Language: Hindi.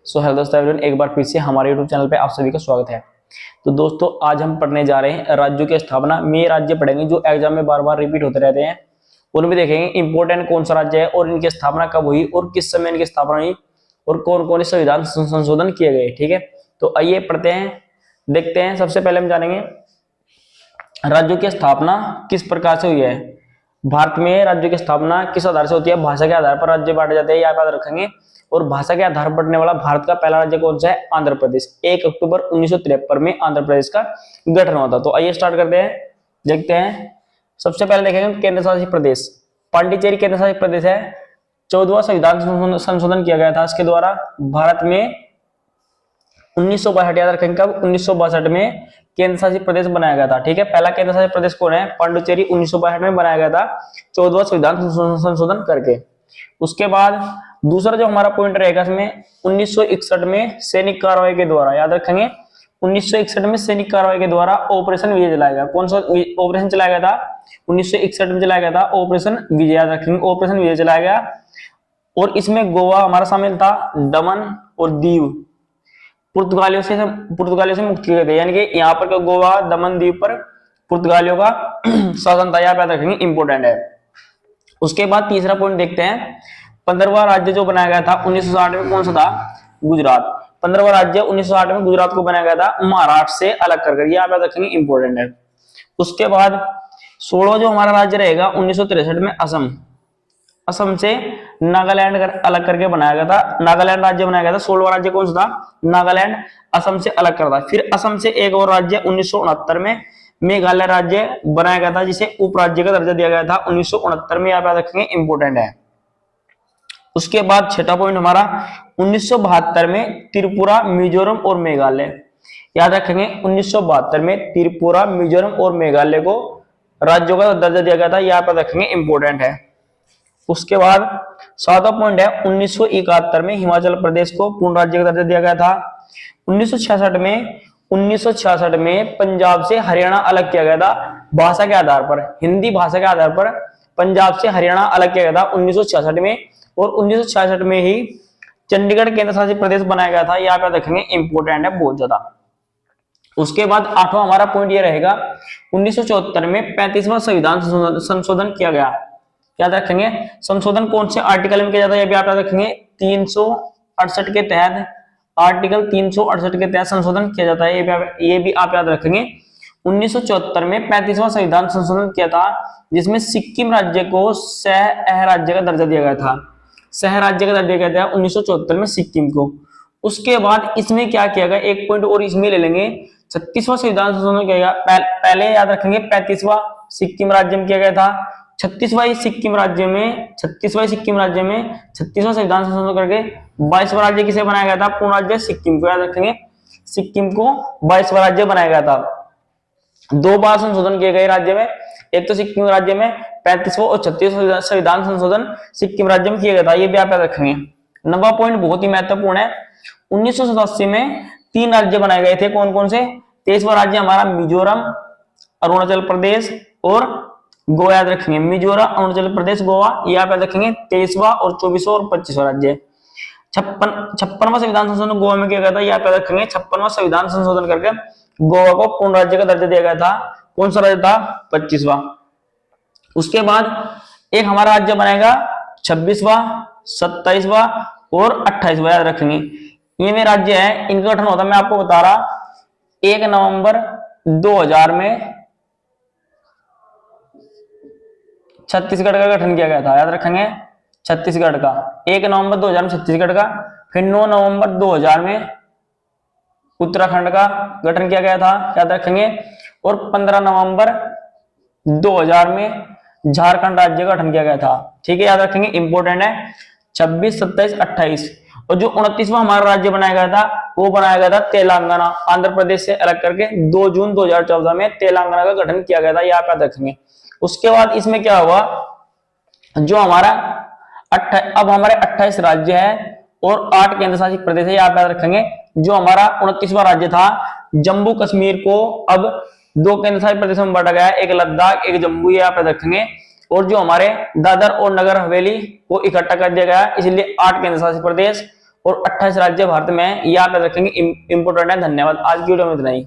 सो हेलो दोस्तों एवरीवन, एक बार फिर से हमारे यूट्यूब चैनल पे आप सभी का स्वागत है। तो दोस्तों आज हम पढ़ने जा रहे हैं राज्यों की स्थापना में राज्य पढ़ेंगे जो एग्जाम में बार बार रिपीट होते रहते हैं। उनमें देखेंगे इंपॉर्टेंट कौन सा राज्य है और इनकी स्थापना कब हुई और किस समय इनकी स्थापना हुई और कौन कौन से संविधान संशोधन किए गए। ठीक है, तो आइए पढ़ते हैं, देखते हैं। सबसे पहले हम जानेंगे राज्यों की स्थापना किस प्रकार से हुई है। भारत में राज्यों की स्थापना किस आधार से होती है? भाषा के आधार पर राज्य बांटे जाते हैं, यहाँ याद रखेंगे। और भाषा के आधार पर बढ़ने वाला भारत का पहला राज्य कौन सा है? आंध्र प्रदेश। 1 अक्टूबर 1953 में आंध्र प्रदेश का गठन हुआ था। तो आइए स्टार्ट करते हैं, देखते हैं। सबसे पहले देखेंगे केंद्र शासित प्रदेश। पांडिचेरी केंद्र शासित प्रदेश है। 14वां संविधान संशोधन किया गया था इसके द्वारा। भारत में 1962 याद रखेंगे, कब? 1962 में केंद्र शासित प्रदेश बनाया गया था। ठीक है, पहला केंद्र शासित प्रदेश कौन है? पांडिचेरी 1962 में बनाया गया था 14वां संविधान संशोधन करके। उसके बाद दूसरा जो हमारा पॉइंट रहेगा इसमें 1961 में सैनिक कार्रवाई के द्वारा, याद रखेंगे 1961 में सैनिक कार्रवाई के द्वारा ऑपरेशन विजय चलाया गया। कौन सा ऑपरेशन चलाया गया था? 1961 में चलाया गया था ऑपरेशन विजय, याद रखेंगे ऑपरेशन विजय चलाया गया। और इसमें गोवा हमारा शामिल था, दमन और दीव पुर्तगालियों से मुक्त किए गए थे। यानी कि यहाँ पर गोवा दमन दीव पर पुर्तगालियों का शासन था, याद रखेंगे, इंपोर्टेंट है। उसके बाद तीसरा पॉइंट देखते हैं, 15वां राज्य जो बनाया गया था 1960 में, कौन सा था? गुजरात। 15वां राज्य 1960 में गुजरात को बनाया गया था महाराष्ट्र से अलग कर, ये आप याद रखेंगे, इंपोर्टेंट है। उसके बाद 16वां जो हमारा राज्य रहेगा 1963 में असम से नागालैंड अलग करके बनाया गया था। नागालैंड राज्य बनाया गया था। 16वां राज्य कौन सा था? नागालैंड, असम से अलग करता। फिर असम से एक और राज्य 1969 में मेघालय राज्य बनाया गया था, जिसे उपराज्य का दर्जा दिया गया था 1969 में, आप याद रखेंगे, इंपोर्टेंट है। उसके बाद छठा पॉइंट हमारा 1972 में त्रिपुरा, मिजोरम और मेघालय, याद रखेंगे 1972 में त्रिपुरा, मिजोरम और मेघालय को राज्यों का दर्जा दिया गया था, यहाँ पर रखेंगे, इंपोर्टेंट है। उसके बाद सातवां पॉइंट है 1971 में हिमाचल प्रदेश को पूर्ण राज्य का दर्जा दिया गया था। 1966 में पंजाब से हरियाणा अलग किया गया था भाषा के आधार पर, हिंदी भाषा के आधार पर पंजाब से हरियाणा अलग किया गया था 1966 में। और 1966 में ही चंडीगढ़ केंद्र शासित प्रदेश बनाया गया था, यहाँ पे देखेंगे, इंपोर्टेंट है बहुत ज्यादा। उसके बाद आठवां हमारा पॉइंट ये रहेगा 1974 में 35वां संविधान संशोधन किया गया, याद रखेंगे। संशोधन कौन से आर्टिकल में किया जाता है, ये भी आप याद रखेंगे, 368 के तहत, आर्टिकल 368 के तहत संशोधन किया जाता है, ये भी आप याद रखेंगे। 1974 में 35वां संविधान संशोधन किया था, जिसमें सिक्किम राज्य को सह राज्य का दर्जा दिया गया था, सह राज्य का दर्जा दिया गया था 1974 में सिक्किम को। उसके बाद इसमें क्या किया गया, एक पॉइंट और इसमें ले लेंगे, 36वां संविधान संशोधन किया गया। पहले याद रखेंगे 35वां सिक्किम राज्य में किया गया था, 36वां सिक्किम राज्य में 36वां संविधान संशोधन करके 22वां राज्य किसे बनाया गया था? पूर्ण राज्य सिक्किम को, याद रखेंगे, सिक्किम को 22वां राज्य बनाया गया था। 2 बार संशोधन किए गए राज्य में, एक तो सिक्किम राज्य में 35वां और 36वां संविधान संशोधन सिक्किम राज्य में किया गया था, ये भी आप याद रखेंगे। 9वां पॉइंट बहुत ही महत्वपूर्ण है, 1987 में 3 राज्य बनाए गए थे, कौन कौन से? 23वां राज्य हमारा मिजोरम, अरुणाचल प्रदेश और गोवा, याद रखेंगे, मिजोरम, अरुणाचल प्रदेश, गोवा, ये आप याद रखेंगे। 23वां और 24वां और 25वां राज्य। 56वां संविधान संशोधन गोवा में किया गया था, ये आप याद रखेंगे। 56वां संविधान संशोधन करके गोवा को पूर्ण राज्य का दर्जा दिया गया था, कौन सा राज्य था? 25वां। उसके बाद एक हमारा राज्य बनेगा 26वां, 27वां और 28वां, याद रखेंगे। ये में राज्य है, इनका गठन होता, मैं आपको बता रहा, 1 नवंबर 2000 में छत्तीसगढ़ का गठन किया गया था, याद रखेंगे, छत्तीसगढ़ का 1 नवंबर 2000 में छत्तीसगढ़ का। फिर 9 नवंबर 2000 में उत्तराखंड का गठन किया गया था, याद रखेंगे। और 15 नवंबर 2000 में झारखंड राज्य का गठन किया गया था, ठीक है, याद रखेंगे, इंपोर्टेंट है। 26, 27, 28 और जो 29वां हमारा राज्य बनाया गया था वो बनाया गया था तेलंगाना, आंध्र प्रदेश से अलग करके 2 जून 2014 में तेलंगाना का गठन किया गया था, ये आप याद रखेंगे। उसके बाद इसमें क्या हुआ, जो हमारा अब हमारे 28 राज्य है और 8 केंद्र शासित प्रदेश है, आप याद रखेंगे। जो हमारा 29वां राज्य था जम्मू कश्मीर को अब 2 केंद्र शासित प्रदेशों में बांटा गया है, एक लद्दाख, एक जम्मू, ये आप याद रखेंगे। और जो हमारे दादर और नगर हवेली को इकट्ठा कर दिया गया, इसलिए 8 केंद्र शासित प्रदेश। और 28 राज्य भारत में, याद रखेंगे, इंपोर्टेंट है। धन्यवाद। आज की वीडियो में इतना ही।